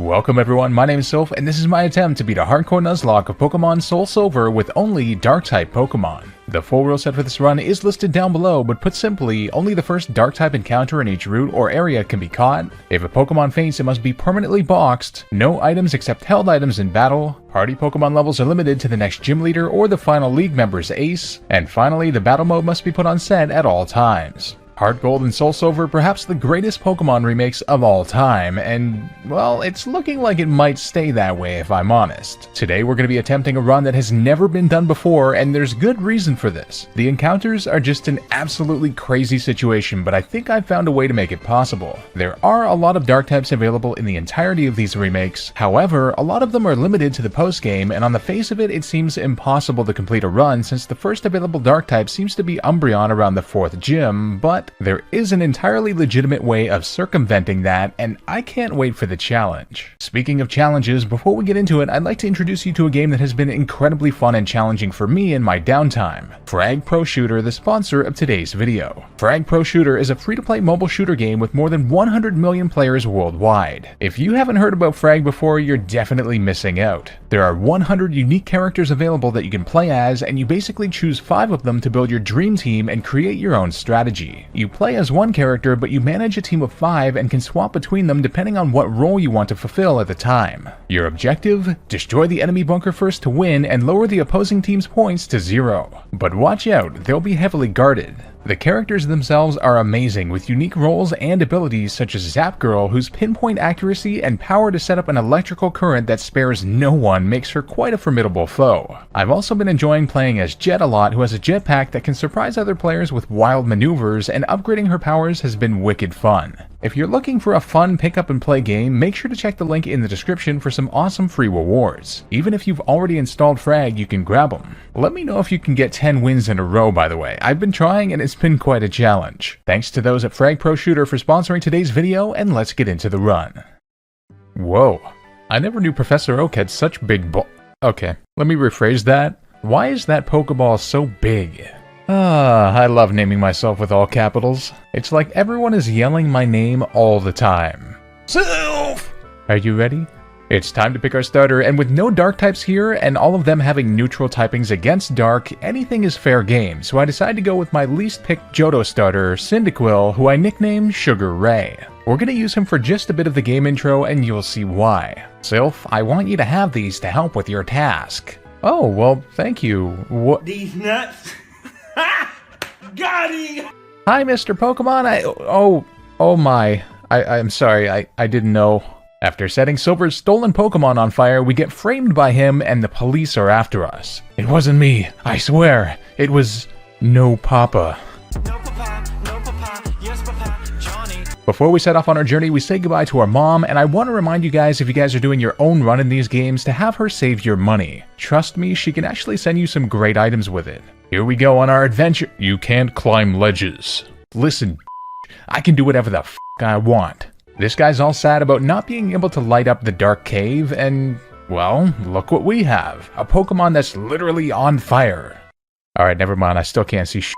Welcome everyone, my name is Sylph, and this is my attempt to beat a hardcore Nuzlocke of Pokemon SoulSilver with only Dark-type Pokemon. The full rule set for this run is listed down below, but put simply, only the first Dark-type encounter in each route or area can be caught. If a Pokemon faints, it must be permanently boxed, no items except held items in battle, party Pokemon levels are limited to the next gym leader or the final league member's ace, and finally, the battle mode must be put on set at all times. HeartGold and Soulsilver, perhaps the greatest Pokemon remakes of all time, and, well, it's looking like it might stay that way if I'm honest. Today we're going to be attempting a run that has never been done before, and there's good reason for this. The encounters are just an absolutely crazy situation, but I think I've found a way to make it possible. There are a lot of Dark types available in the entirety of these remakes, however, a lot of them are limited to the post-game, and on the face of it, it seems impossible to complete a run since the first available Dark type seems to be Umbreon around the 4th gym, but there is an entirely legitimate way of circumventing that, and I can't wait for the challenge. Speaking of challenges, before we get into it, I'd like to introduce you to a game that has been incredibly fun and challenging for me in my downtime. Frag Pro Shooter, the sponsor of today's video. Frag Pro Shooter is a free-to-play mobile shooter game with more than 100 million players worldwide. If you haven't heard about Frag before, you're definitely missing out. There are 100 unique characters available that you can play as, and you basically choose 5 of them to build your dream team and create your own strategy. You play as one character, but you manage a team of 5 and can swap between them depending on what role you want to fulfill at the time. Your objective? Destroy the enemy bunker first to win and lower the opposing team's points to 0. But watch out, they'll be heavily guarded. The characters themselves are amazing with unique roles and abilities such as Zap Girl, whose pinpoint accuracy and power to set up an electrical current that spares no one makes her quite a formidable foe. I've also been enjoying playing as Jet a lot, who has a jetpack that can surprise other players with wild maneuvers, and upgrading her powers has been wicked fun. If you're looking for a fun pick up and play game, make sure to check the link in the description for some awesome free rewards. Even if you've already installed Frag, you can grab them. Let me know if you can get 10 wins in a row, by the way. I've been trying and it's been quite a challenge. Thanks to those at Frag Pro Shooter for sponsoring today's video, and let's get into the run. Whoa, I never knew Professor Oak had such big Okay, let me rephrase that. Why is that Pokeball so big? I love naming myself with all capitals. It's like everyone is yelling my name all the time. Sylph! Are you ready? It's time to pick our starter, and with no Dark types here, and all of them having neutral typings against Dark, anything is fair game, so I decided to go with my least picked Johto starter, Cyndaquil, who I nicknamed Sugar Ray. We're gonna use him for just a bit of the game intro, and you'll see why. Sylph, I want you to have these to help with your task. Oh, well, thank you. What? These nuts? Got him! Hi, Mr. Pokemon, I'm sorry, I didn't know. After setting Silver's stolen Pokemon on fire, we get framed by him and the police are after us. It wasn't me, I swear. It was no Papa. No papa, yes papa, Johnny. Before we set off on our journey, we say goodbye to our mom, and I want to remind you guys, if you guys are doing your own run in these games, to have her save your money. Trust me, she can actually send you some great items with it. Here we go on our adventure. You can't climb ledges. Listen, I can do whatever the f I want. This guy's all sad about not being able to light up the dark cave, and, well, look what we have. A Pokemon that's literally on fire. Alright, never mind, I still can't see shit.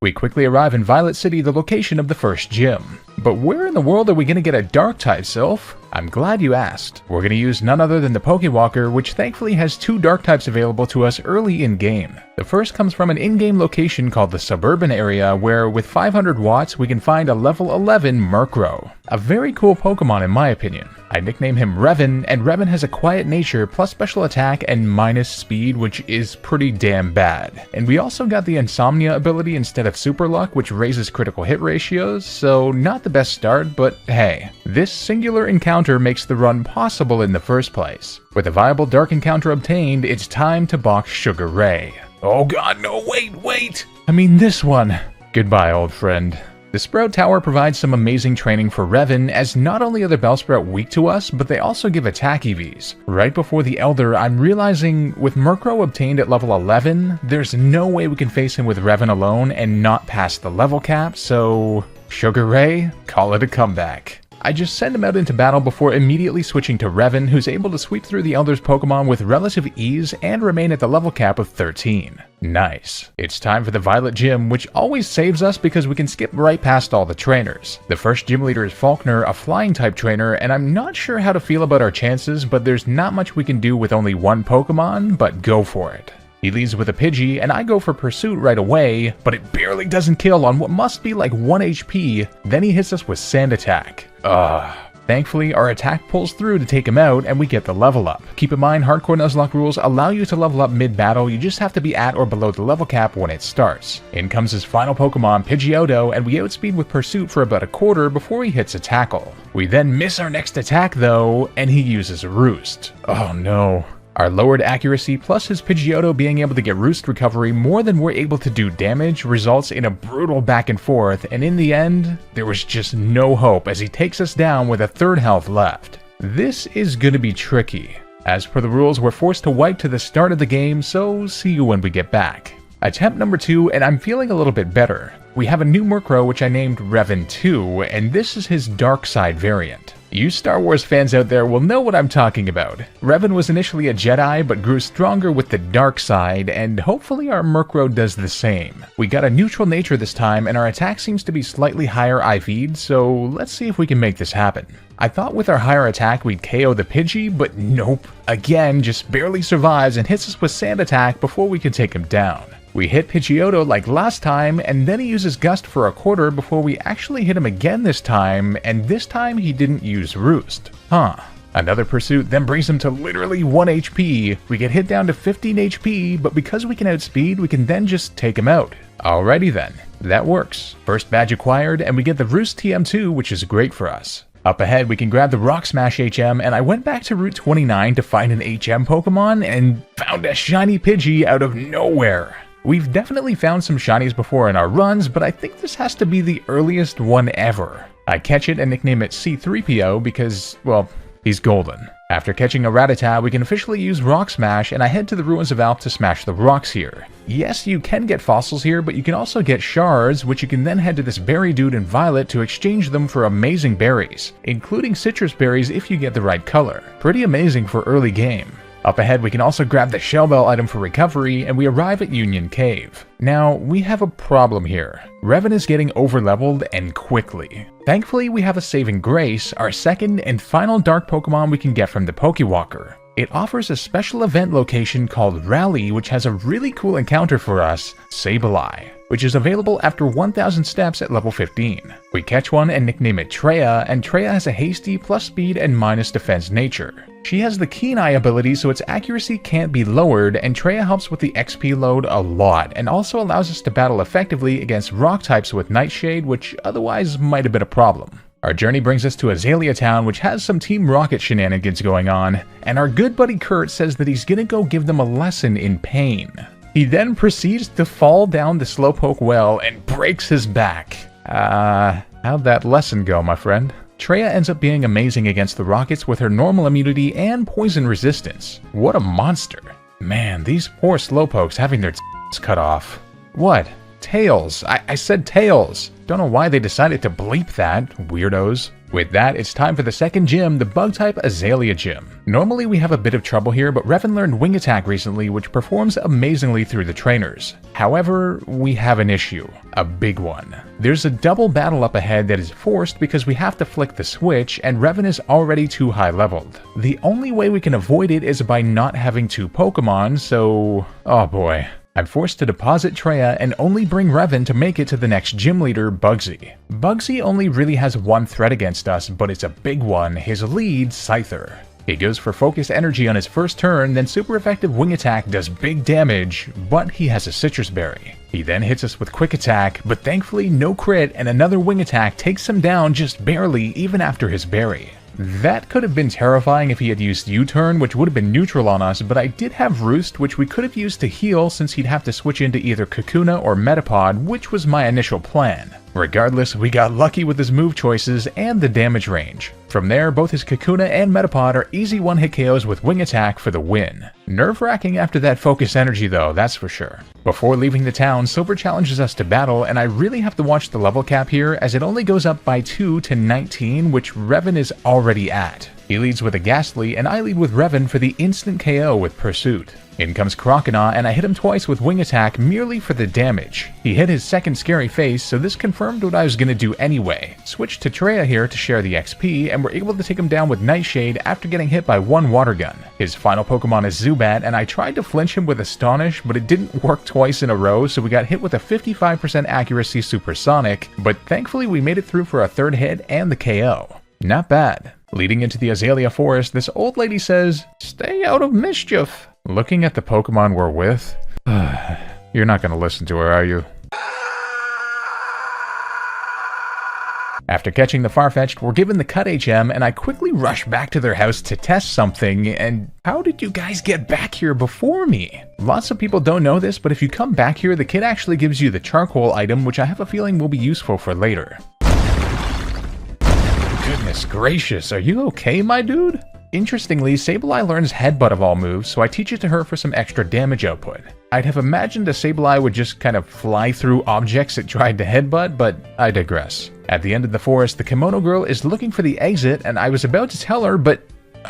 We quickly arrive in Violet City, the location of the first gym. But where in the world are we gonna get a Dark type, Sylph? I'm glad you asked. We're gonna use none other than the Pokewalker, which thankfully has 2 Dark types available to us early in-game. The first comes from an in-game location called the Suburban Area, where with 500 watts we can find a level 11 Murkrow. A very cool Pokemon in my opinion. I nickname him Revan, and Revan has a quiet nature plus special attack and minus speed, which is pretty damn bad. And we also got the Insomnia ability instead of Super Luck, which raises critical hit ratios, so not the best start, but hey. This singular encounter makes the run possible in the first place. With a viable Dark encounter obtained, it's time to box Sugar Ray. Oh god, no, wait! I mean this one. Goodbye, old friend. The Sprout Tower provides some amazing training for Revan, as not only are the Bellsprout weak to us, but they also give attack EVs. Right before the Elder, I'm realizing with Murkrow obtained at level 11, there's no way we can face him with Revan alone and not pass the level cap, so Sugar Ray, call it a comeback. I just send him out into battle before immediately switching to Revan, who's able to sweep through the Elder's Pokemon with relative ease and remain at the level cap of 13. Nice. It's time for the Violet Gym, which always saves us because we can skip right past all the trainers. The first gym leader is Faulkner, a flying type trainer, and I'm not sure how to feel about our chances, but there's not much we can do with only one Pokemon, but go for it. He leads with a Pidgey, and I go for Pursuit right away, but it barely doesn't kill on what must be like 1 HP, then he hits us with Sand Attack. Thankfully, our attack pulls through to take him out, and we get the level up. Keep in mind, Hardcore Nuzlocke rules allow you to level up mid-battle, you just have to be at or below the level cap when it starts. In comes his final Pokemon, Pidgeotto, and we outspeed with Pursuit for about a quarter before he hits a Tackle. We then miss our next attack though, and he uses a Roost. Oh no. Our lowered accuracy plus his Pidgeotto being able to get Roost recovery more than we're able to do damage results in a brutal back and forth, and in the end, there was just no hope as he takes us down with a third health left. This is gonna be tricky. As per the rules, we're forced to wipe to the start of the game, so see you when we get back. Attempt number 2, and I'm feeling a little bit better. We have a new Murkrow which I named Revan 2, and this is his dark side variant. You Star Wars fans out there will know what I'm talking about. Revan was initially a Jedi, but grew stronger with the dark side, and hopefully our Murkrow does the same. We got a neutral nature this time, and our attack seems to be slightly higher IV'd, so let's see if we can make this happen. I thought with our higher attack we'd KO the Pidgey, but nope. Again, just barely survives and hits us with Sand Attack before we can take him down. We hit Pidgeotto like last time, and then he uses Gust for a quarter before we actually hit him again this time, and this time he didn't use Roost. Another Pursuit then brings him to literally 1 HP. We get hit down to 15 HP, but because we can outspeed, we can then just take him out. Alrighty then, that works. First badge acquired, and we get the Roost TM2, which is great for us. Up ahead, we can grab the Rock Smash HM, and I went back to Route 29 to find an HM Pokemon, and found a shiny Pidgey out of nowhere. We've definitely found some shinies before in our runs, but I think this has to be the earliest one ever. I catch it and nickname it C3PO because, well, he's golden. After catching a Rattata, we can officially use Rock Smash, and I head to the Ruins of Alph to smash the rocks here. Yes, you can get fossils here, but you can also get shards, which you can then head to this berry dude in Violet to exchange them for amazing berries, including citrus berries if you get the right color. Pretty amazing for early game. Up ahead, we can also grab the Shell Bell item for recovery, and we arrive at Union Cave. Now, we have a problem here. Revan is getting overleveled, and quickly. Thankfully, we have a Saving Grace, our second and final dark Pokemon we can get from the Pokewalker. It offers a special event location called Rally, which has a really cool encounter for us, Sableye, which is available after 1000 steps at level 15. We catch one and nickname it Treya, and Treya has a hasty plus speed and minus defense nature. She has the Keen Eye ability, so its accuracy can't be lowered, and Treya helps with the XP load a lot, and also allows us to battle effectively against rock types with Nightshade, which otherwise might have been a problem. Our journey brings us to Azalea Town, which has some Team Rocket shenanigans going on, and our good buddy Kurt says that he's gonna go give them a lesson in pain. He then proceeds to fall down the Slowpoke well and breaks his back. How'd that lesson go, my friend? Treya ends up being amazing against the Rockets with her normal immunity and poison resistance. What a monster. Man, these poor Slowpokes having their cut off. What? Tails. I said tails. Don't know why they decided to bleep that, weirdos. With that, it's time for the second gym, the Bug-type Azalea Gym. Normally we have a bit of trouble here, but Revan learned Wing Attack recently, which performs amazingly through the trainers. However, we have an issue. A big one. There's a double battle up ahead that is forced because we have to flick the switch, and Revan is already too high leveled. The only way we can avoid it is by not having two Pokemon, so... oh boy. I'm forced to deposit Treya and only bring Revan to make it to the next gym leader, Bugsy. Bugsy only really has one threat against us, but it's a big one, his lead, Scyther. He goes for Focus Energy on his first turn, then Super Effective Wing Attack does big damage, but he has a Citrus Berry. He then hits us with Quick Attack, but thankfully no crit, and another Wing Attack takes him down just barely even after his berry. That could have been terrifying if he had used U-turn, which would have been neutral on us, but I did have Roost, which we could have used to heal since he'd have to switch into either Kakuna or Metapod, which was my initial plan. Regardless, we got lucky with his move choices and the damage range. From there, both his Kakuna and Metapod are easy one-hit KOs with Wing Attack for the win. Nerve-wracking after that focus energy though, that's for sure. Before leaving the town, Silver challenges us to battle, and I really have to watch the level cap here as it only goes up by 2 to 19, which Revan is already at. He leads with a Ghastly, and I lead with Revan for the instant KO with Pursuit. In comes Croconaw, and I hit him twice with Wing Attack merely for the damage. He hit his second Scary Face, so this confirmed what I was going to do anyway. Switched to Treya here to share the XP, and we're able to take him down with Nightshade after getting hit by one Water Gun. His final Pokemon is Zubat, and I tried to flinch him with Astonish, but it didn't work twice in a row, so we got hit with a 55% accuracy Supersonic, but thankfully we made it through for a third hit and the KO. Not bad. Leading into the Azalea Forest, this old lady says, "Stay out of mischief." Looking at the Pokemon we're with, you're not going to listen to her, are you? After catching the Farfetch'd, we're given the Cut HM, and I quickly rush back to their house to test something, and how did you guys get back here before me? Lots of people don't know this, but if you come back here, the kid actually gives you the charcoal item, which I have a feeling will be useful for later. Goodness gracious, are you okay, my dude? Interestingly, Sableye learns Headbutt of all moves, so I teach it to her for some extra damage output. I'd have imagined a Sableye would just kind of fly through objects it tried to headbutt, but I digress. At the end of the forest, the Kimono girl is looking for the exit, and I was about to tell her, but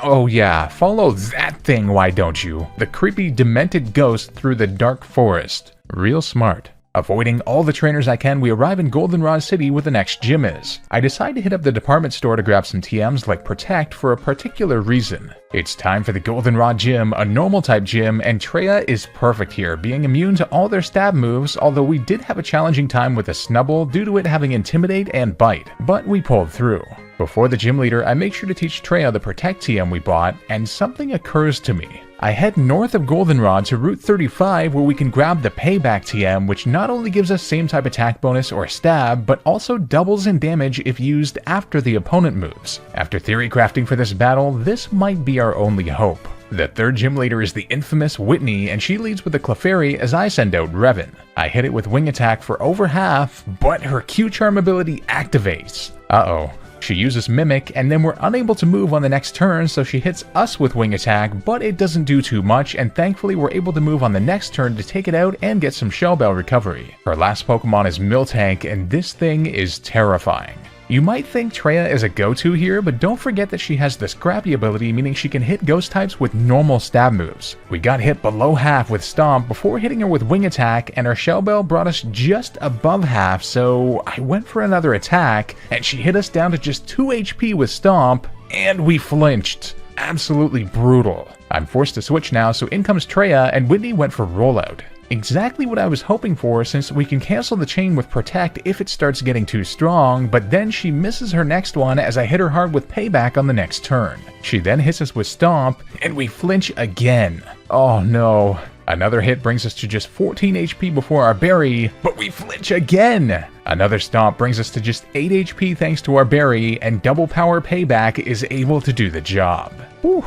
oh yeah, follow that thing, why don't you? The creepy, demented ghost through the dark forest. Real smart. Avoiding all the trainers I can, we arrive in Goldenrod City where the next gym is. I decide to hit up the department store to grab some TMs like Protect for a particular reason. It's time for the Goldenrod Gym, a normal type gym, and Treya is perfect here, being immune to all their stab moves, although we did have a challenging time with a Snubble due to it having Intimidate and Bite, but we pulled through. Before the gym leader, I make sure to teach Treya the Protect TM we bought, and something occurs to me. I head north of Goldenrod to Route 35 where we can grab the Payback TM, which not only gives us same type attack bonus or stab, but also doubles in damage if used after the opponent moves. After theory crafting for this battle, this might be our only hope. The third gym leader is the infamous Whitney, and she leads with the Clefairy as I send out Revan. I hit it with Wing Attack for over half, but her Q-Charm ability activates. Uh-oh. She uses Mimic, and then we're unable to move on the next turn, so she hits us with Wing Attack, but it doesn't do too much, and thankfully we're able to move on the next turn to take it out and get some Shell Bell recovery. Her last Pokemon is Miltank, and this thing is terrifying. You might think Treya is a go-to here, but don't forget that she has the Scrappy ability, meaning she can hit ghost types with normal stab moves. We got hit below half with Stomp before hitting her with Wing Attack, and our Shell Bell brought us just above half, so I went for another attack, and she hit us down to just 2 HP with Stomp, and we flinched. Absolutely brutal. I'm forced to switch now, so in comes Treya, and Whitney went for Rollout. Exactly what I was hoping for, since we can cancel the chain with Protect if it starts getting too strong, but then she misses her next one as I hit her hard with Payback on the next turn. She then hits us with Stomp, and we flinch again. Oh no. Another hit brings us to just 14 HP before our Berry, but we flinch again! Another Stomp brings us to just 8 HP thanks to our Berry, and Double Power Payback is able to do the job. Whew.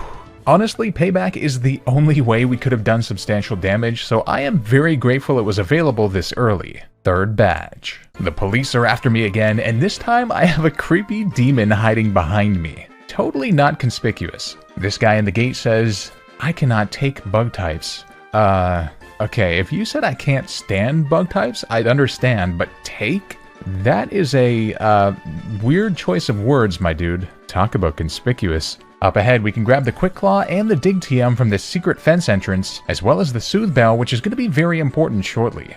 Honestly, Payback is the only way we could have done substantial damage, so I am very grateful it was available this early. Third badge. The police are after me again, and this time I have a creepy demon hiding behind me. Totally not conspicuous. This guy in the gate says, "I cannot take bug types." Okay, if you said I can't stand bug types, I'd understand, but take? That is a, weird choice of words, my dude. Talk about conspicuous. Up ahead, we can grab the Quick Claw and the Dig TM from this secret fence entrance, as well as the Soothe Bell, which is going to be very important shortly.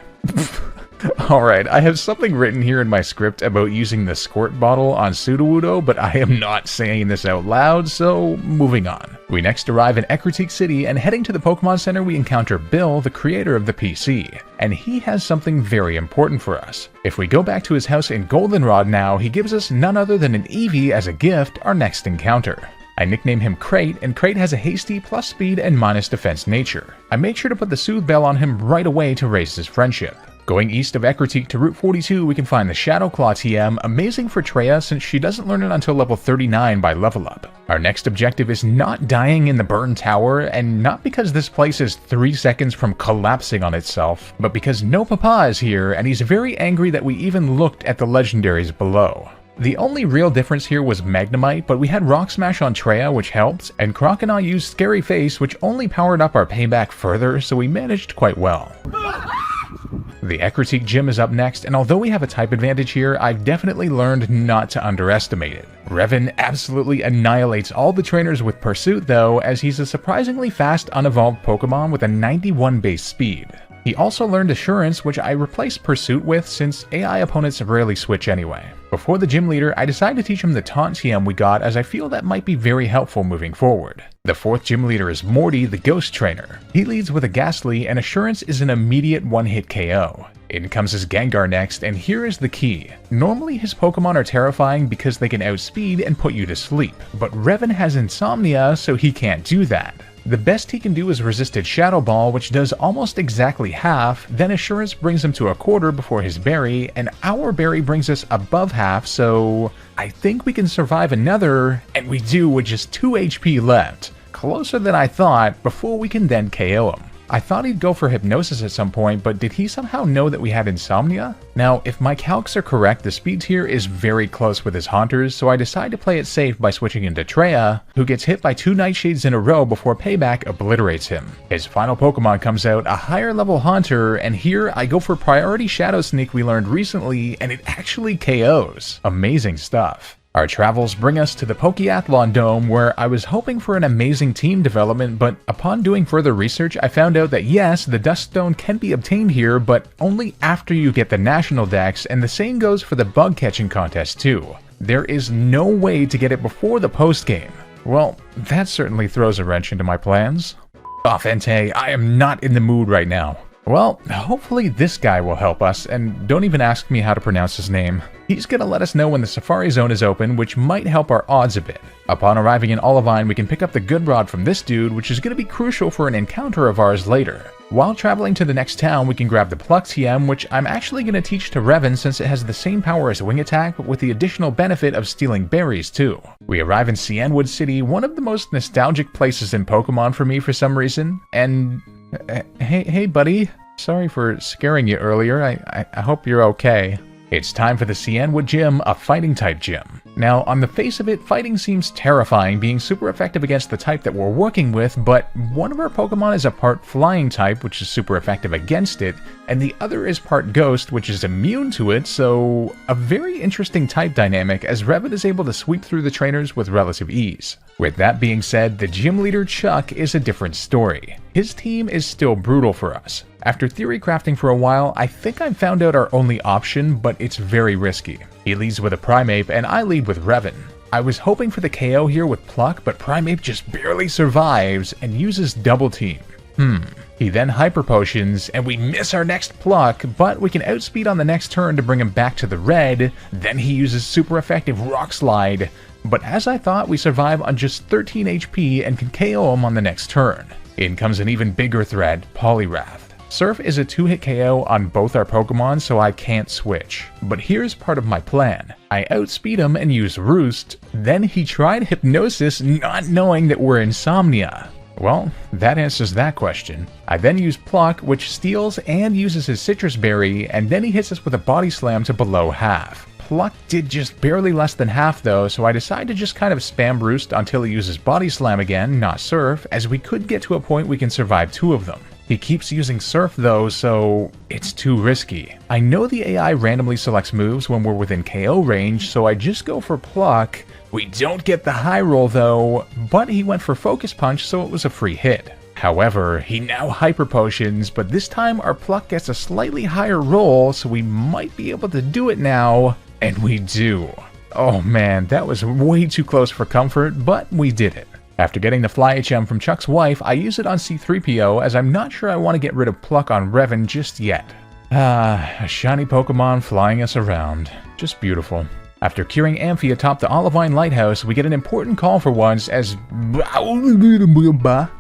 Alright, I have something written here in my script about using the Squirt Bottle on Sudowoodo, but I am not saying this out loud, so moving on. We next arrive in Ecruteak City, and heading to the Pokemon Center we encounter Bill, the creator of the PC, and he has something very important for us. If we go back to his house in Goldenrod now, he gives us none other than an Eevee as a gift, our next encounter. I nickname him Crate, and Crate has a hasty plus speed and minus defense nature. I make sure to put the Soothe Bell on him right away to raise his friendship. Going east of Ecruteak to Route 42, we can find the Shadow Claw TM, amazing for Treya since she doesn't learn it until level 39 by level up. Our next objective is not dying in the Burn Tower, and not because this place is 3 seconds from collapsing on itself, but because No Papa is here and he's very angry that we even looked at the legendaries below. The only real difference here was Magnemite, but we had Rock Smash on Treya, which helped, and Croc and I used Scary Face, which only powered up our payback further, so we managed quite well. The Ecruteak Gym is up next, and although we have a type advantage here, I've definitely learned not to underestimate it. Revan absolutely annihilates all the trainers with Pursuit though, as he's a surprisingly fast unevolved Pokemon with a 91 base speed. He also learned Assurance, which I replaced Pursuit with since AI opponents rarely switch anyway. Before the gym leader, I decided to teach him the Taunt TM we got, as I feel that might be very helpful moving forward. The 4th gym leader is Morty, the Ghost Trainer. He leads with a Ghastly, and Assurance is an immediate one-hit KO. In comes his Gengar next, and here is the key. Normally his Pokemon are terrifying because they can outspeed and put you to sleep, but Revan has Insomnia, so he can't do that. The best he can do is Resisted Shadow Ball, which does almost exactly half, then Assurance brings him to a quarter before his Berry, and our Berry brings us above half, so I think we can survive another, and we do with just 2 HP left. Closer than I thought, before we can then KO him. I thought he'd go for Hypnosis at some point, but did he somehow know that we had Insomnia? Now, if my calcs are correct, the speed tier is very close with his Haunters, so I decide to play it safe by switching into Treya, who gets hit by 2 Nightshades in a row before Payback obliterates him. His final Pokemon comes out, a higher level Haunter, and here I go for Priority Shadow Sneak we learned recently, and it actually KOs. Amazing stuff. Our travels bring us to the Pokeathlon Dome, where I was hoping for an amazing team development, but upon doing further research I found out that yes, the Dust Stone can be obtained here, but only after you get the National Dex, and the same goes for the Bug Catching Contest too. There is no way to get it before the post-game. Well, that certainly throws a wrench into my plans. Oh, Fente, I am not in the mood right now. Well, hopefully this guy will help us, and don't even ask me how to pronounce his name. He's gonna let us know when the Safari Zone is open, which might help our odds a bit. Upon arriving in Olivine, we can pick up the Good Rod from this dude, which is gonna be crucial for an encounter of ours later. While traveling to the next town, we can grab the Pluck TM, which I'm actually gonna teach to Revan since it has the same power as Wing Attack, but with the additional benefit of stealing berries too. We arrive in Cianwood City, one of the most nostalgic places in Pokemon for me for some reason, and... Hey buddy, sorry for scaring you earlier, I hope you're okay. It's time for the Cianwood Gym, a fighting type gym. Now, on the face of it, fighting seems terrifying, being super effective against the type that we're working with, but one of our Pokemon is a part flying type, which is super effective against it, and the other is part ghost, which is immune to it, so a very interesting type dynamic as Revan is able to sweep through the trainers with relative ease. With that being said, the gym leader Chuck is a different story. His team is still brutal for us. After theory crafting for a while, I think I've found out our only option, but it's very risky. He leads with a Primeape, and I lead with Revan. I was hoping for the KO here with Pluck, but Primeape just barely survives and uses Double Team. He then Hyper Potions, and we miss our next Pluck, but we can outspeed on the next turn to bring him back to the red. Then he uses super effective Rock Slide, but as I thought, we survive on just 13 HP and can KO him on the next turn. In comes an even bigger threat, Poliwrath. Surf is a 2-hit KO on both our Pokemon, so I can't switch. But here's part of my plan. I outspeed him and use Roost, then he tried Hypnosis not knowing that we're Insomnia. Well, that answers that question. I then use Pluck, which steals and uses his Citrus Berry, and then he hits us with a Body Slam to below half. Pluck did just barely less than half though, so I decide to just kind of spam Roost until he uses Body Slam again, not Surf, as we could get to a point we can survive 2 of them. He keeps using Surf though, so it's too risky. I know the AI randomly selects moves when we're within KO range, so I just go for Pluck. We don't get the high roll though, but he went for Focus Punch, so it was a free hit. However, he now Hyper Potions, but this time our Pluck gets a slightly higher roll, so we might be able to do it now, and we do. Oh man, that was way too close for comfort, but we did it. After getting the Fly HM from Chuck's wife, I use it on C-3PO as I'm not sure I want to get rid of Pluck on Revan just yet. A shiny Pokemon flying us around. Just beautiful. After curing Amphi atop the Olivine Lighthouse, we get an important call for once as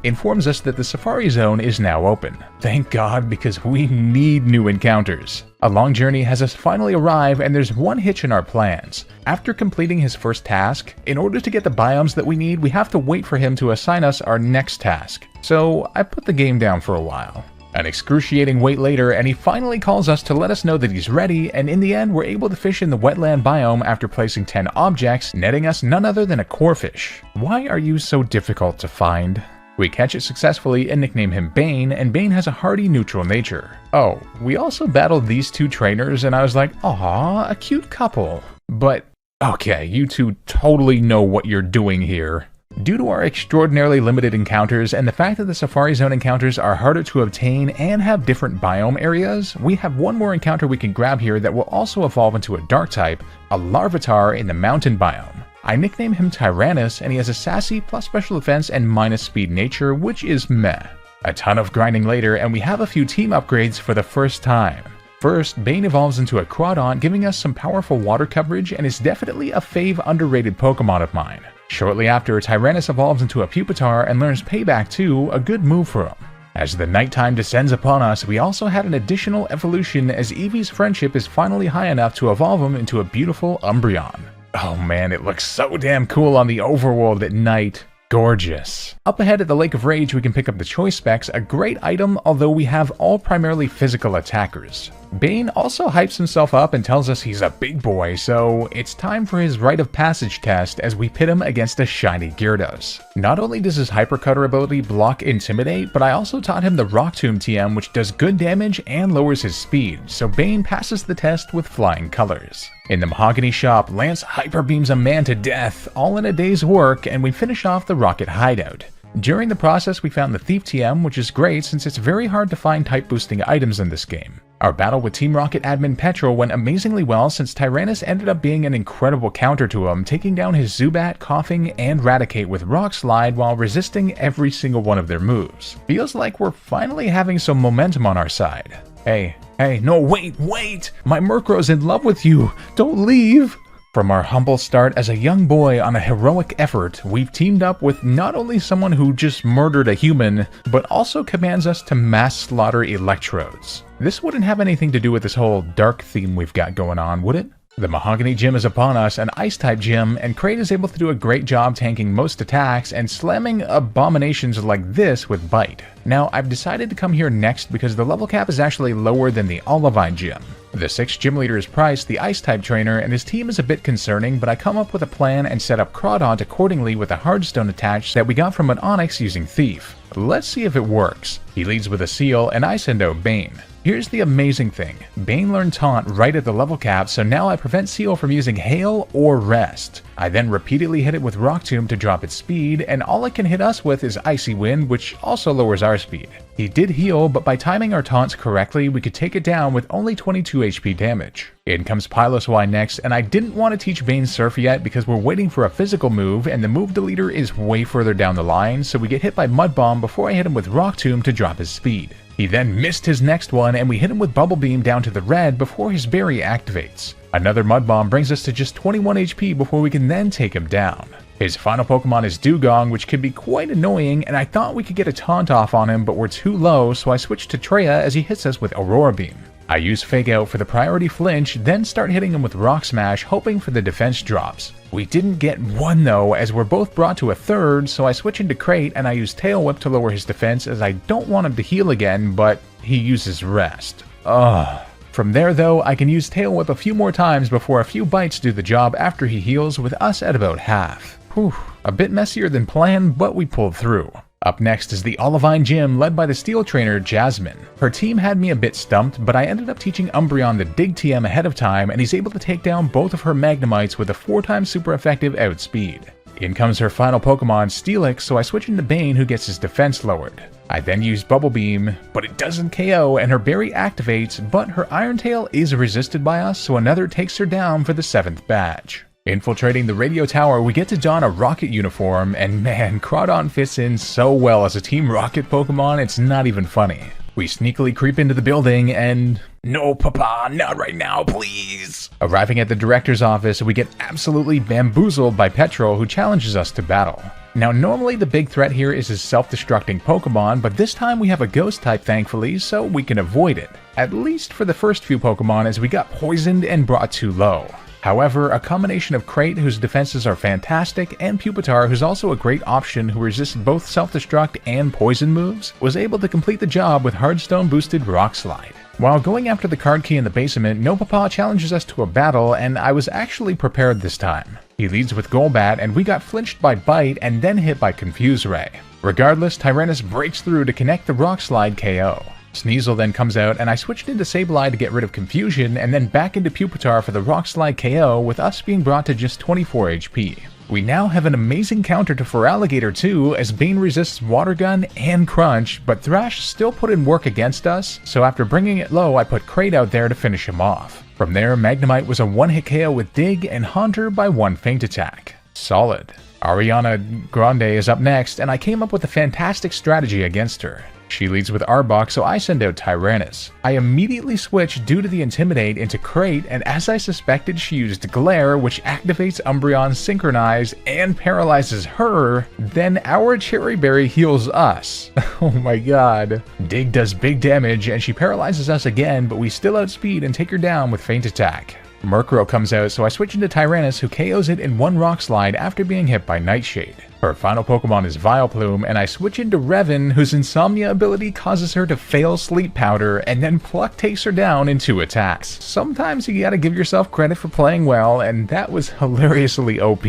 informs us that the Safari Zone is now open. Thank God, because we need new encounters. A long journey has us finally arrive, and there's one hitch in our plans. After completing his first task, in order to get the biomes that we need, we have to wait for him to assign us our next task. So I put the game down for a while. An excruciating wait later, and he finally calls us to let us know that he's ready, and in the end we're able to fish in the wetland biome after placing 10 objects, netting us none other than a corefish. Why are you so difficult to find? We catch it successfully and nickname him Bane, and Bane has a hardy neutral nature. Oh, we also battled these two trainers, and I was like, aw, a cute couple. But, okay, you two totally know what you're doing here. Due to our extraordinarily limited encounters and the fact that the Safari Zone encounters are harder to obtain and have different biome areas, we have one more encounter we can grab here that will also evolve into a dark type, a Larvitar in the mountain biome. I nickname him Tyrannus, and he has a sassy plus special defense and minus speed nature, which is meh. A ton of grinding later, and we have a few team upgrades for the first time. First, Bane evolves into a Crawdaunt, giving us some powerful water coverage and is definitely a fave underrated Pokemon of mine. Shortly after, Tyrannus evolves into a Pupitar and learns Payback too, a good move for him. As the nighttime descends upon us, we also had an additional evolution as Eevee's friendship is finally high enough to evolve him into a beautiful Umbreon. Oh man, it looks so damn cool on the overworld at night. Gorgeous. Up ahead at the Lake of Rage, we can pick up the Choice Specs, a great item, although we have all primarily physical attackers. Bane also hypes himself up and tells us he's a big boy, so it's time for his rite of passage test as we pit him against a shiny Gyarados. Not only does his Hypercutter ability block Intimidate, but I also taught him the Rock Tomb TM, which does good damage and lowers his speed, so Bane passes the test with flying colors. In the Mahogany shop, Lance hyper beams a man to death, all in a day's work, and we finish off the Rocket hideout. During the process, we found the Thief TM, which is great since it's very hard to find type boosting items in this game. Our battle with Team Rocket admin Petrol went amazingly well since Tyrannus ended up being an incredible counter to him, taking down his Zubat, Coughing, and Raticate with Rock Slide while resisting every single one of their moves. Feels like we're finally having some momentum on our side. Hey, no, wait! My Murkrow's in love with you! Don't leave! From our humble start as a young boy on a heroic effort, we've teamed up with not only someone who just murdered a human, but also commands us to mass slaughter electrodes. This wouldn't have anything to do with this whole dark theme we've got going on, would it? The Mahogany Gym is upon us, an Ice-type gym, and Kraid is able to do a great job tanking most attacks and slamming abominations like this with Bite. Now, I've decided to come here next because the level cap is actually lower than the Olivine Gym. The 6th gym leader is Price, the Ice-type trainer, and his team is a bit concerning, but I come up with a plan and set up Crawdaunt accordingly with a Hardstone attached that we got from an Onix using Thief. Let's see if it works. He leads with a Seal, and I send out Bane. Here's the amazing thing, Bane learned Taunt right at the level cap, so now I prevent Seal from using Hail or Rest. I then repeatedly hit it with Rock Tomb to drop its speed, and all it can hit us with is Icy Wind, which also lowers our speed. He did heal, but by timing our taunts correctly, we could take it down with only 22 HP damage. In comes Piloswine next, and I didn't want to teach Bane Surf yet because we're waiting for a physical move, and the move deleter is way further down the line, so we get hit by Mud Bomb before I hit him with Rock Tomb to drop his speed. He then missed his next one, and we hit him with Bubble Beam down to the red before his berry activates. Another Mud Bomb brings us to just 21 HP before we can then take him down. His final Pokemon is Dugong, which can be quite annoying, and I thought we could get a taunt off on him, but we're too low, so I switched to Treya as he hits us with Aurora Beam. I use Fake Out for the priority flinch, then start hitting him with Rock Smash, hoping for the defense drops. We didn't get one though, as we're both brought to a third, so I switch into Crate and I use Tail Whip to lower his defense as I don't want him to heal again, but he uses Rest. Ugh. From there though, I can use Tail Whip a few more times before a few bites do the job after he heals, with us at about half. Whew, a bit messier than planned, but we pulled through. Up next is the Olivine Gym, led by the Steel Trainer, Jasmine. Her team had me a bit stumped, but I ended up teaching Umbreon the Dig TM ahead of time, and he's able to take down both of her Magnemites with a 4x super effective outspeed. In comes her final Pokemon, Steelix, so I switch into Bane, who gets his defense lowered. I then use Bubble Beam, but it doesn't KO, and her berry activates, but her Iron Tail is resisted by us, so another takes her down for the 7th badge. Infiltrating the radio tower, we get to don a Rocket uniform, and man, Crawdaunt fits in so well as a Team Rocket Pokemon, it's not even funny. We sneakily creep into the building and... No, Papa, not right now, please! Arriving at the director's office, we get absolutely bamboozled by Petrol, who challenges us to battle. Now, normally the big threat here is his self-destructing Pokemon, but this time we have a Ghost type thankfully, so we can avoid it. At least for the first few Pokemon, as we got poisoned and brought too low. However, a combination of Crate, whose defenses are fantastic, and Pupitar, who's also a great option who resists both self-destruct and poison moves, was able to complete the job with Hardstone-boosted Rock Slide. While going after the card key in the basement, No Papa challenges us to a battle, and I was actually prepared this time. He leads with Golbat, and we got flinched by Bite and then hit by Confuse Ray. Regardless, Tyrannus breaks through to connect the Rock Slide KO. Sneasel then comes out, and I switched into Sableye to get rid of confusion, and then back into Pupitar for the Rock Slide KO, with us being brought to just 24 HP. We now have an amazing counter to Feraligatr too, as Bane resists Water Gun and Crunch, but Thrash still put in work against us, so after bringing it low I put Crate out there to finish him off. From there, Magnemite was a one-hit KO with Dig, and Haunter by one Feint Attack. Solid. Ariana Grande is up next, and I came up with a fantastic strategy against her. She leads with Arbok, so I send out Tyrannus. I immediately switch due to the Intimidate into Crate, and as I suspected, she used Glare, which activates Umbreon's Synchronize and paralyzes her. Then our Cherry Berry heals us. Oh my god. Dig does big damage, and she paralyzes us again, but we still outspeed and take her down with Feint Attack. Murkrow comes out, so I switch into Tyrannus, who KOs it in one Rock Slide after being hit by Nightshade. Her final Pokemon is Vileplume, and I switch into Revan, whose Insomnia ability causes her to fail Sleep Powder, and then Pluck takes her down in 2 attacks. Sometimes you gotta give yourself credit for playing well, and that was hilariously OP.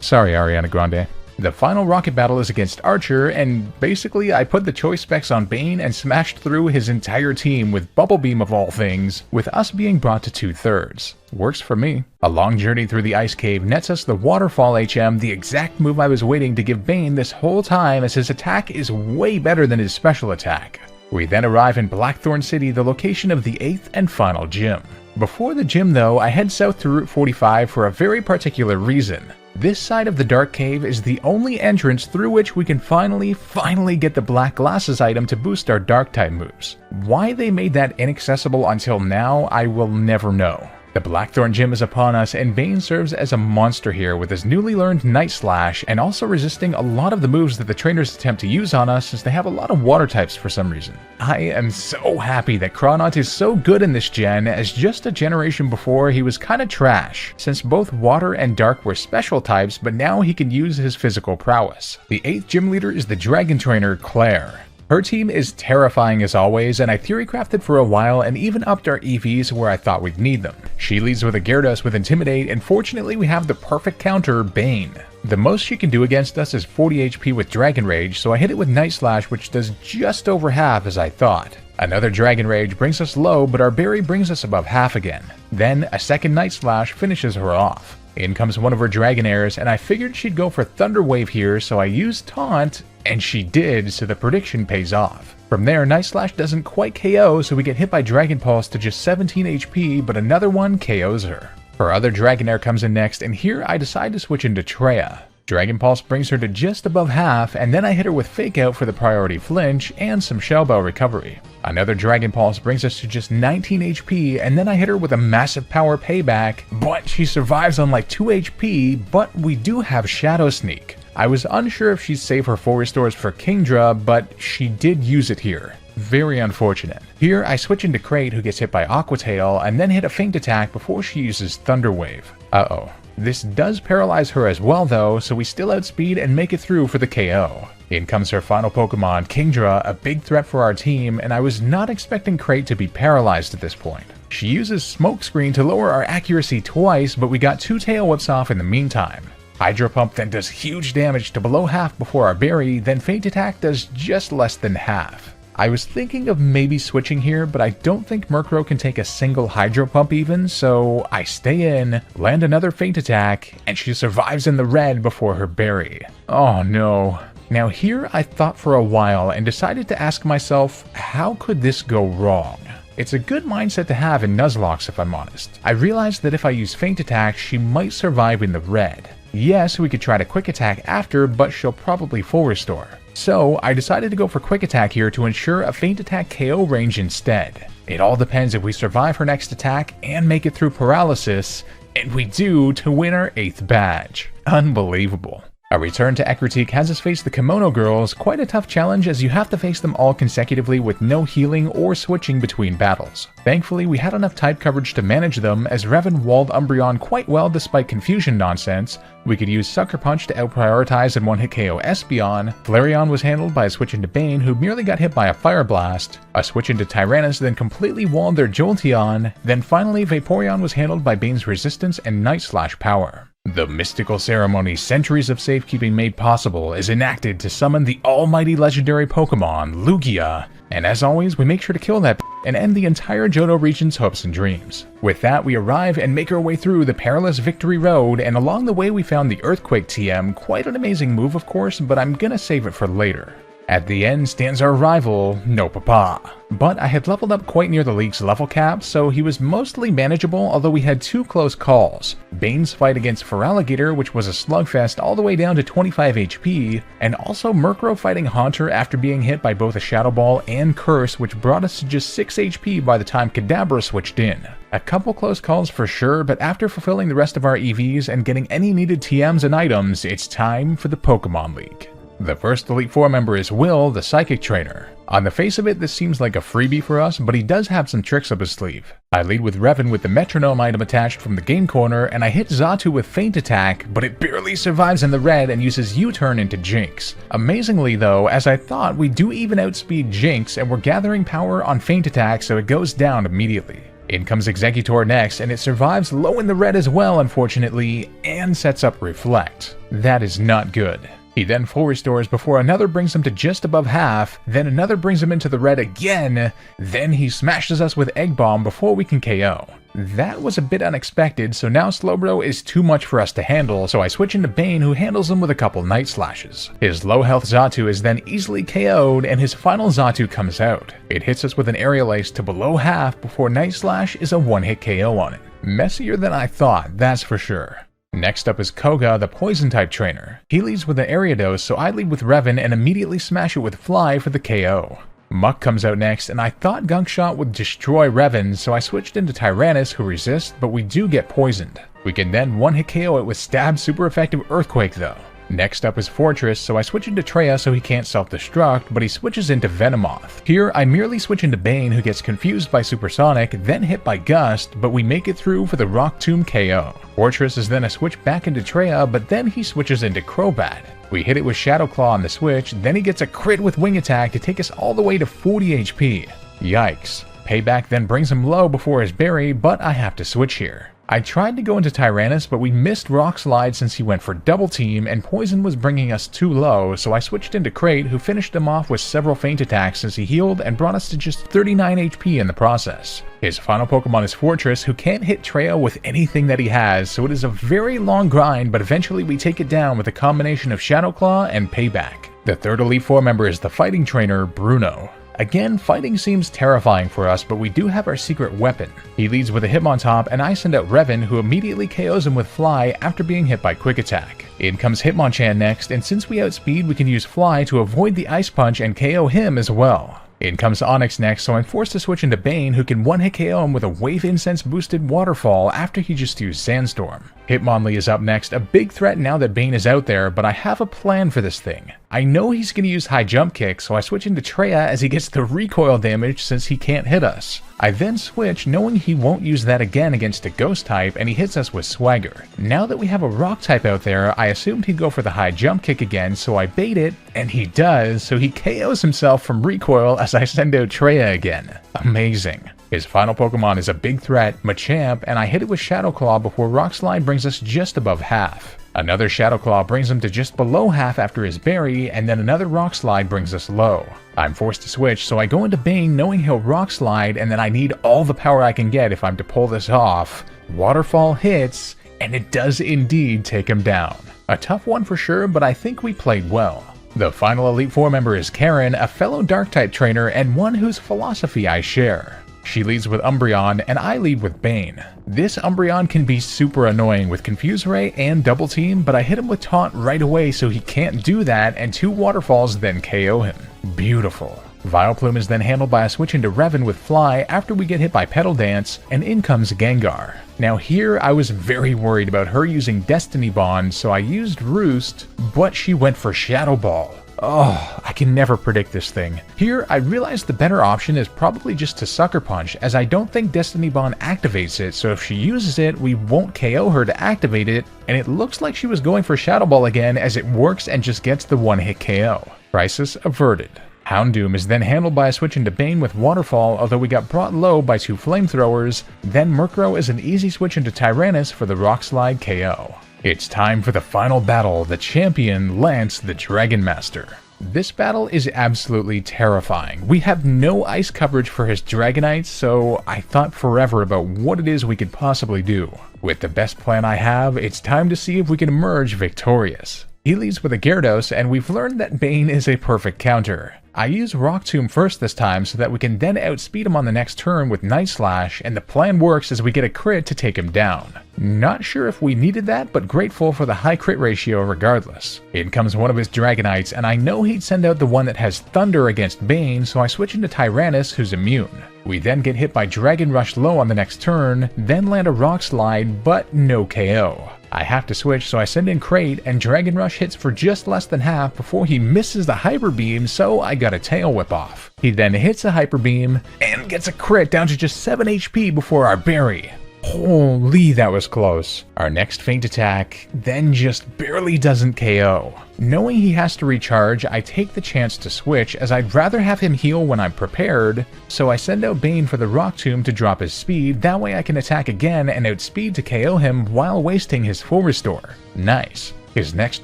Sorry, Ariana Grande. The final rocket battle is against Archer, and basically I put the choice specs on Bane and smashed through his entire team with Bubble Beam of all things, with us being brought to 2/3. Works for me. A long journey through the ice cave nets us the Waterfall HM, the exact move I was waiting to give Bane this whole time, as his attack is way better than his special attack. We then arrive in Blackthorn City, the location of the 8th and final gym. Before the gym though, I head south to Route 45 for a very particular reason. This side of the Dark Cave is the only entrance through which we can finally get the Black Glasses item to boost our Dark-type moves. Why they made that inaccessible until now, I will never know. The Blackthorn Gym is upon us, and Bane serves as a monster here with his newly learned Night Slash, and also resisting a lot of the moves that the trainers attempt to use on us, since they have a lot of water types for some reason. I am so happy that Cronont is so good in this gen, as just a generation before he was kinda trash, since both water and dark were special types, but now he can use his physical prowess. The 8th gym leader is the Dragon Trainer, Claire. Her team is terrifying as always, and I theory crafted for a while and even upped our EVs where I thought we'd need them. She leads with a Gyarados with Intimidate, and fortunately we have the perfect counter, Bane. The most she can do against us is 40 HP with Dragon Rage, so I hit it with Night Slash, which does just over half as I thought. Another Dragon Rage brings us low, but our Berry brings us above half again. Then a second Night Slash finishes her off. In comes one of her Dragonairs, and I figured she'd go for Thunder Wave here, so I used Taunt, and she did, so the prediction pays off. From there, Night Slash doesn't quite KO, so we get hit by Dragon Pulse to just 17 HP, but another one KOs her. Her other Dragonair comes in next, and here I decide to switch into Treya. Dragon Pulse brings her to just above half, and then I hit her with Fake Out for the priority flinch and some Shell Bell recovery. Another Dragon Pulse brings us to just 19 HP, and then I hit her with a massive power payback, but she survives on like 2 HP, but we do have Shadow Sneak. I was unsure if she'd save her full restores for Kingdra, but she did use it here. Very unfortunate. Here I switch into Crate, who gets hit by Aqua Tail, and then hit a Feint Attack before she uses Thunder Wave. Uh-oh. This does paralyze her as well though, so we still outspeed and make it through for the KO. In comes her final Pokemon, Kingdra, a big threat for our team, and I was not expecting Crate to be paralyzed at this point. She uses Smokescreen to lower our accuracy twice, but we got 2 Tail Whips off in the meantime. Hydro Pump then does huge damage to below half before our Berry, then Feint Attack does just less than half. I was thinking of maybe switching here, but I don't think Murkrow can take a single Hydro Pump even, so I stay in, land another Feint Attack, and she survives in the red before her Berry. Oh no. Now here I thought for a while and decided to ask myself, how could this go wrong? It's a good mindset to have in Nuzlocke if I'm honest. I realized that if I use Feint Attack, she might survive in the red. Yes, we could try to Quick Attack after, but she'll probably full restore. So I decided to go for Quick Attack here to ensure a Feint Attack KO range instead. It all depends if we survive her next attack and make it through Paralysis, and we do to win our 8th badge. Unbelievable. Our return to Ecruteak has us face the Kimono Girls, quite a tough challenge as you have to face them all consecutively with no healing or switching between battles. Thankfully, we had enough type coverage to manage them as Revan walled Umbreon quite well despite confusion nonsense. We could use Sucker Punch to out-prioritize and one-hit KO Espeon. Flareon was handled by a switch into Bane who merely got hit by a Fire Blast. A switch into Tyrannus then completely walled their Jolteon. Then finally, Vaporeon was handled by Bane's Resistance and Night Slash power. The mystical ceremony centuries of safekeeping made possible is enacted to summon the almighty legendary Pokemon, Lugia, and as always we make sure to kill that and end the entire Johto region's hopes and dreams. With that, we arrive and make our way through the perilous Victory Road, and along the way we found the Earthquake TM, quite an amazing move of course, but I'm gonna save it for later. At the end stands our rival, No Papa. But I had leveled up quite near the league's level cap, so he was mostly manageable, although we had 2 close calls. Bane's fight against Feraligatr, which was a slugfest all the way down to 25 HP, and also Murkrow fighting Haunter after being hit by both a Shadow Ball and Curse, which brought us to just 6 HP by the time Kadabra switched in. A couple close calls for sure, but after fulfilling the rest of our EVs and getting any needed TMs and items, it's time for the Pokemon League. The first Elite Four member is Will, the Psychic Trainer. On the face of it, this seems like a freebie for us, but he does have some tricks up his sleeve. I lead with Revan with the Metronome item attached from the game corner, and I hit Xatu with Feint Attack, but it barely survives in the red and uses U-turn into Jinx. Amazingly though, as I thought, we do even outspeed Jinx, and we're gathering power on Feint Attack so it goes down immediately. In comes Exeggutor next, and it survives low in the red as well unfortunately, and sets up Reflect. That is not good. He then full restores before another brings him to just above half, then another brings him into the red again, then he smashes us with Egg Bomb before we can KO. That was a bit unexpected, so now Slowbro is too much for us to handle, so I switch into Bane who handles him with a couple Night Slashes. His low health Xatu is then easily KO'd and his final Xatu comes out. It hits us with an Aerial Ace to below half before Night Slash is a one-hit KO on it. Messier than I thought, that's for sure. Next up is Koga, the Poison-type trainer. He leads with an Ariados, so I lead with Revan and immediately smash it with Fly for the KO. Muck comes out next, and I thought Gunk Shot would destroy Revan, so I switched into Tyrannus who resists, but we do get poisoned. We can then one-hit KO it with Stab super effective Earthquake though. Next up is Fortress, so I switch into Treya so he can't self-destruct, but he switches into Venomoth. Here, I merely switch into Bane who gets confused by Supersonic, then hit by Gust, but we make it through for the Rock Tomb KO. Fortress is then a switch back into Treya, but then he switches into Crobat. We hit it with Shadow Claw on the switch, then he gets a crit with Wing Attack to take us all the way to 40 HP. Yikes. Payback then brings him low before his berry, but I have to switch here. I tried to go into Tyrannus, but we missed Rock Slide since he went for Double Team, and Poison was bringing us too low, so I switched into Crate, who finished him off with several Feint Attacks as he healed and brought us to just 39 HP in the process. His final Pokemon is Fortress, who can't hit Treya with anything that he has, so it is a very long grind, but eventually we take it down with a combination of Shadow Claw and Payback. The third Elite Four member is the Fighting Trainer, Bruno. Again, fighting seems terrifying for us, but we do have our secret weapon. He leads with a Hitmontop, and I send out Revan, who immediately KOs him with Fly after being hit by Quick Attack. In comes Hitmonchan next, and since we outspeed, we can use Fly to avoid the Ice Punch and KO him as well. In comes Onyx next, so I'm forced to switch into Bane, who can one-hit KO him with a Wave Incense boosted Waterfall after he just used Sandstorm. Hitmonlee is up next, a big threat now that Bane is out there, but I have a plan for this thing. I know he's going to use High Jump Kick, so I switch into Treya as he gets the recoil damage since he can't hit us. I then switch knowing he won't use that again against a Ghost type, and he hits us with Swagger. Now that we have a Rock type out there, I assumed he'd go for the High Jump Kick again, so I bait it, and he does, so he KOs himself from recoil as I send out Treya again. Amazing. His final Pokemon is a big threat, Machamp, and I hit it with Shadow Claw before Rock Slide brings us just above half. Another Shadow Claw brings him to just below half after his berry, and then another Rock Slide brings us low. I'm forced to switch, so I go into Bane knowing he'll Rock Slide, and then I need all the power I can get if I'm to pull this off. Waterfall hits, and it does indeed take him down. A tough one for sure, but I think we played well. The final Elite Four member is Karen, a fellow Dark-type trainer and one whose philosophy I share. She leads with Umbreon, and I lead with Bane. This Umbreon can be super annoying with Confuse Ray and Double Team, but I hit him with Taunt right away so he can't do that, and 2 waterfalls then KO him. Beautiful. Vileplume is then handled by a switch into Revan with Fly after we get hit by Petal Dance, and in comes Gengar. Now here I was very worried about her using Destiny Bond, so I used Roost, but she went for Shadow Ball. Oh, I can never predict this thing. Here, I realized the better option is probably just to Sucker Punch, as I don't think Destiny Bond activates it, so if she uses it, we won't KO her to activate it, and it looks like she was going for Shadow Ball again as it works and just gets the one-hit KO. Crisis averted. Houndoom is then handled by a switch into Bane with Waterfall, although we got brought low by 2 Flamethrowers. Then Murkrow is an easy switch into Tyrannus for the Rock Slide KO. It's time for the final battle, the champion Lance the Dragon Master. This battle is absolutely terrifying. We have no ice coverage for his Dragonites, so I thought forever about what it is we could possibly do. With the best plan I have, it's time to see if we can emerge victorious. He leads with a Gyarados, and we've learned that Bane is a perfect counter. I use Rock Tomb first this time so that we can then outspeed him on the next turn with Night Slash, and the plan works as we get a crit to take him down. Not sure if we needed that, but grateful for the high crit ratio regardless. In comes one of his Dragonites, and I know he'd send out the one that has Thunder against Bane, so I switch into Tyrannus, who's immune. We then get hit by Dragon Rush low on the next turn, then land a Rock Slide, but no KO. I have to switch, so I send in Crate, and Dragon Rush hits for just less than half before he misses the Hyper Beam, so I got a Tail Whip off. He then hits a Hyper Beam, and gets a crit down to just 7 HP before our Berry. Holy, that was close. Our next feint attack then just barely doesn't KO. Knowing he has to recharge, I take the chance to switch as I'd rather have him heal when I'm prepared, so I send out Bane for the Rock Tomb to drop his speed, that way I can attack again and outspeed to KO him while wasting his full restore. Nice. His next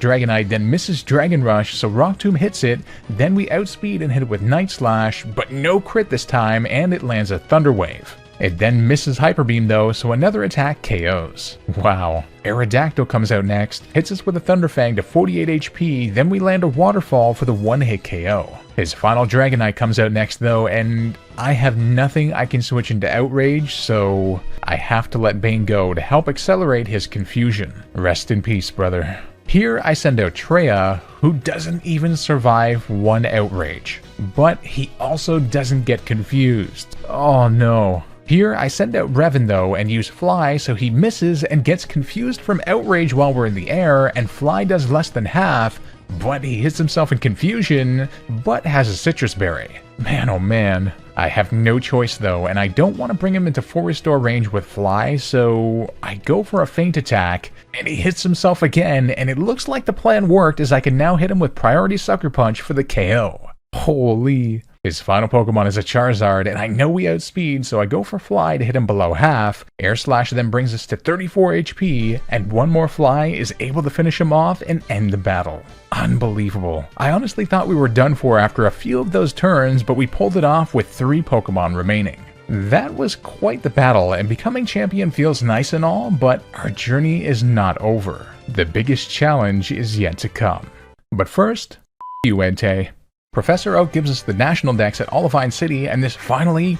Dragonite then misses Dragon Rush, so Rock Tomb hits it, then we outspeed and hit it with Night Slash, but no crit this time, and it lands a Thunder Wave. It then misses Hyper Beam though, so another attack KOs. Wow. Aerodactyl comes out next, hits us with a Thunder Fang to 48 HP, then we land a Waterfall for the one-hit KO. His final Dragonite comes out next though, and I have nothing I can switch into Outrage, so I have to let Bane go to help accelerate his confusion. Rest in peace, brother. Here I send out Treya, who doesn't even survive one Outrage. But he also doesn't get confused. Oh no. Here I send out Revan though and use Fly so he misses and gets confused from Outrage while we're in the air, and Fly does less than half, but he hits himself in confusion, but has a Citrus Berry. Man oh man. I have no choice though, and I don't want to bring him into full restore range with Fly, so I go for a feint attack, and he hits himself again, and it looks like the plan worked as I can now hit him with Priority Sucker Punch for the KO. Holy. His final Pokemon is a Charizard, and I know we outspeed, so I go for Fly to hit him below half. Air Slash then brings us to 34 HP, and one more Fly is able to finish him off and end the battle. Unbelievable. I honestly thought we were done for after a few of those turns, but we pulled it off with 3 Pokemon remaining. That was quite the battle, and becoming champion feels nice and all, but our journey is not over. The biggest challenge is yet to come. But first, you Entei. Professor Oak gives us the national dex at Olivine City, and this finally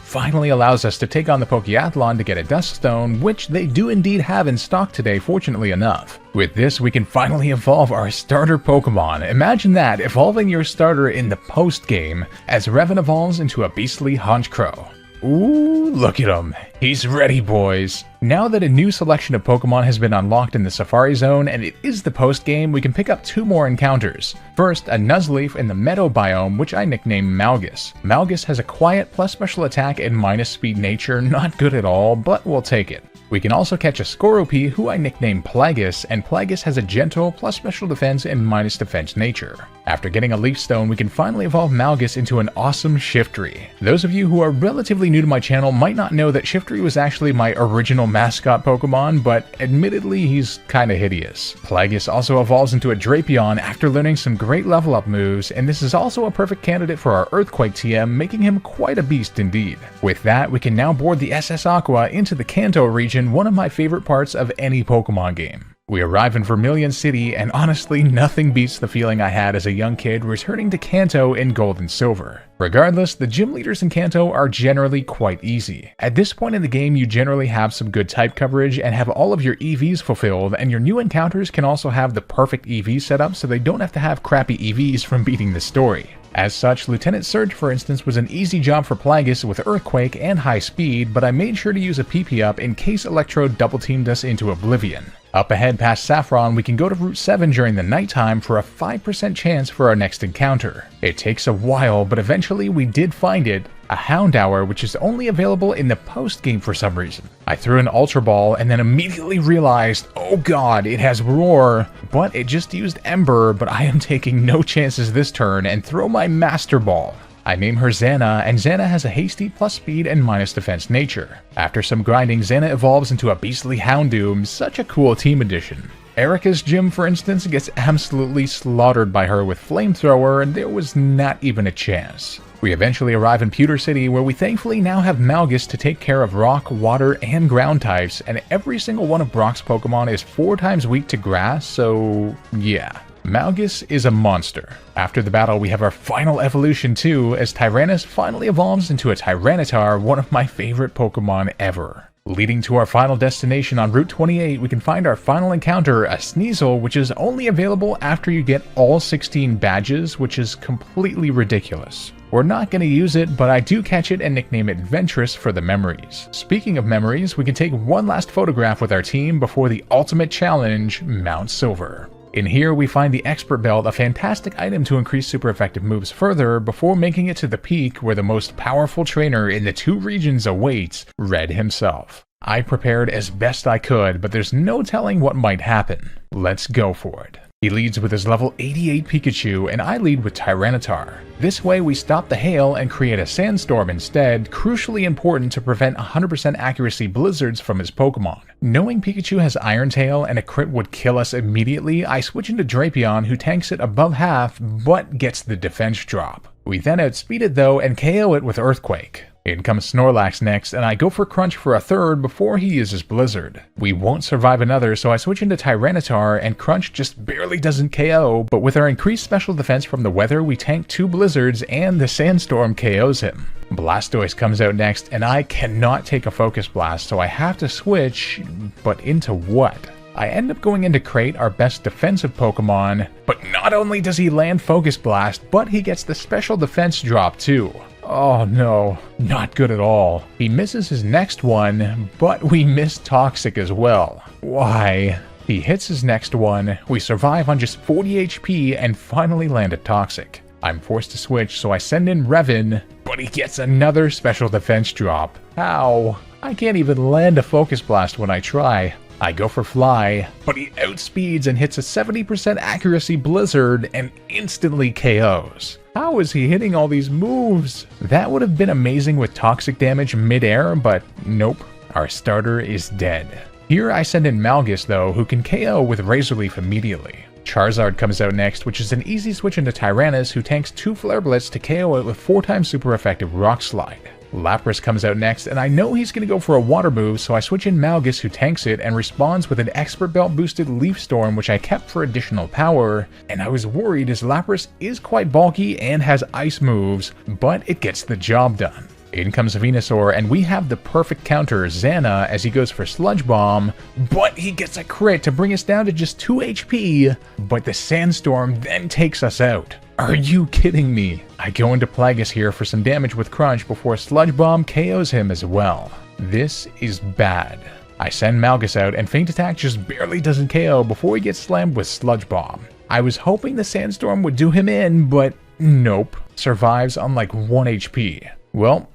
allows us to take on the Pokeathlon to get a Duskstone, which they do indeed have in stock today, fortunately enough. With this, we can finally evolve our starter Pokemon. Imagine that, evolving your starter in the post-game, as Revan evolves into a beastly Honchkrow. Ooh, look at him. He's ready, boys. Now that a new selection of Pokemon has been unlocked in the Safari Zone, and it is the post-game, we can pick up 2 more encounters. First, a Nuzleaf in the Meadow biome, which I nicknamed Malgus. Malgus has a quiet plus special attack and minus speed nature, not good at all, but we'll take it. We can also catch a Skorupi, who I nicknamed Plagus, and Plagus has a gentle plus special defense and minus defense nature. After getting a Leaf Stone, we can finally evolve Malgus into an awesome Shiftry. Those of you who are relatively new to my channel might not know that Shiftry was actually my original mascot Pokemon, but admittedly he's kinda hideous. Plagus also evolves into a Drapion after learning some great level up moves, and this is also a perfect candidate for our Earthquake TM, making him quite a beast indeed. With that, we can now board the SS Aqua into the Kanto region, one of my favorite parts of any Pokemon game. We arrive in Vermilion City, and honestly, nothing beats the feeling I had as a young kid returning to Kanto in Gold and Silver. Regardless, the gym leaders in Kanto are generally quite easy. At this point in the game, you generally have some good type coverage and have all of your EVs fulfilled, and your new encounters can also have the perfect EV setup so they don't have to have crappy EVs from beating the story. As such, Lieutenant Surge, for instance, was an easy job for Plagueis with Earthquake and High Speed, but I made sure to use a PP up in case Electrode double-teamed us into Oblivion. Up ahead past Saffron, we can go to Route 7 during the nighttime for a 5% chance for our next encounter. It takes a while, but eventually we did find it, a Houndour, which is only available in the post-game for some reason. I threw an Ultra Ball and then immediately realized, oh god, it has Roar, but it just used Ember, but I am taking no chances this turn and throw my Master Ball. I name her Xana, and Xana has a hasty plus speed and minus defense nature. After some grinding, Xana evolves into a beastly Houndoom, such a cool team addition. Erica's gym, for instance, gets absolutely slaughtered by her with Flamethrower, and there was not even a chance. We eventually arrive in Pewter City, where we thankfully now have Malgus to take care of rock, water, and ground types, and every single one of Brock's Pokemon is 4 times weak to grass, so yeah. Malgus is a monster. After the battle, we have our final evolution too, as Tyrannus finally evolves into a Tyranitar, one of my favorite Pokemon ever. Leading to our final destination on Route 28, we can find our final encounter, a Sneasel, which is only available after you get all 16 badges, which is completely ridiculous. We're not going to use it, but I do catch it and nickname it Ventress for the memories. Speaking of memories, we can take one last photograph with our team before the ultimate challenge, Mount Silver. In here, we find the Expert Belt, a fantastic item to increase super effective moves further before making it to the peak where the most powerful trainer in the 2 regions awaits, Red himself. I prepared as best I could, but there's no telling what might happen. Let's go for it. He leads with his level 88 Pikachu, and I lead with Tyranitar. This way we stop the hail and create a Sandstorm instead, crucially important to prevent 100% accuracy blizzards from his Pokemon. Knowing Pikachu has Iron Tail and a crit would kill us immediately, I switch into Drapion, who tanks it above half, but gets the defense drop. We then outspeed it though and KO it with Earthquake. In comes Snorlax next, and I go for Crunch for a third before he uses Blizzard. We won't survive another, so I switch into Tyranitar, and Crunch just barely doesn't KO, but with our increased special defense from the weather, we tank 2 Blizzards, and the Sandstorm KOs him. Blastoise comes out next, and I cannot take a Focus Blast, so I have to switch, but into what? I end up going into Crate, our best defensive Pokemon, but not only does he land Focus Blast, but he gets the special defense drop too. Oh no, not good at all. He misses his next one, but we miss Toxic as well. Why? He hits his next one, we survive on just 40 HP and finally land a Toxic. I'm forced to switch, so I send in Revin, but he gets another special defense drop. How? I can't even land a Focus Blast when I try. I go for Fly, but he outspeeds and hits a 70% accuracy Blizzard and instantly KOs. How is he hitting all these moves? That would have been amazing with toxic damage mid-air, but nope, our starter is dead. Here I send in Malgus though, who can KO with Razor Leaf immediately. Charizard comes out next, which is an easy switch into Tyrannus, who tanks 2 Flare Blitz to KO it with 4 times super effective Rock Slide. Lapras comes out next, and I know he's going to go for a water move, so I switch in Malgus, who tanks it and responds with an Expert Belt boosted Leaf Storm, which I kept for additional power, and I was worried as Lapras is quite bulky and has ice moves, but it gets the job done. In comes Venusaur, and we have the perfect counter, Xana, as he goes for Sludge Bomb, but he gets a crit to bring us down to just 2 HP, but the Sandstorm then takes us out. Are you kidding me? I go into Plagueis here for some damage with Crunch before Sludge Bomb KOs him as well. This is bad. I send Malgus out, and Feint Attack just barely doesn't KO before he gets slammed with Sludge Bomb. I was hoping the Sandstorm would do him in, but nope. Survives on like 1 HP. Well,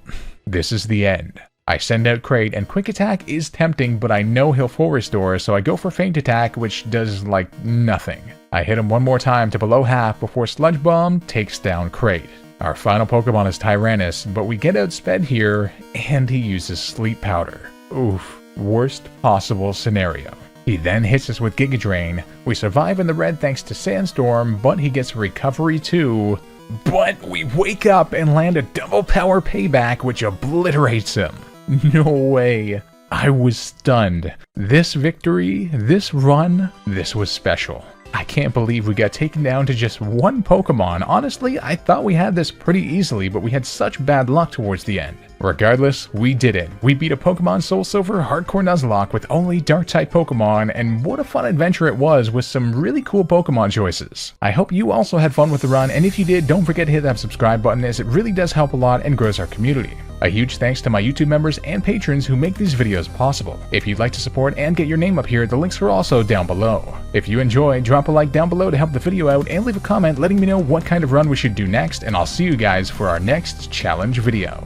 this is the end. I send out Crate, and Quick Attack is tempting, but I know he'll full restore, so I go for Feint Attack, which does like nothing. I hit him one more time to below half before Sludge Bomb takes down Crate. Our final Pokemon is Tyrannus, but we get outsped here, and he uses Sleep Powder. Oof, worst possible scenario. He then hits us with Giga Drain. We survive in the red thanks to Sandstorm, but he gets Recovery too. But we wake up and land a double power payback which obliterates him. No way. I was stunned. This victory, this run, this was special. I can't believe we got taken down to just one Pokemon. Honestly, I thought we had this pretty easily, but we had such bad luck towards the end. Regardless, we did it. We beat a Pokemon SoulSilver Hardcore Nuzlocke with only Dark-type Pokemon, and what a fun adventure it was with some really cool Pokemon choices. I hope you also had fun with the run, and if you did, don't forget to hit that subscribe button as it really does help a lot and grows our community. A huge thanks to my YouTube members and patrons who make these videos possible. If you'd like to support and get your name up here, the links are also down below. If you enjoy, drop a like down below to help the video out and leave a comment letting me know what kind of run we should do next, and I'll see you guys for our next challenge video.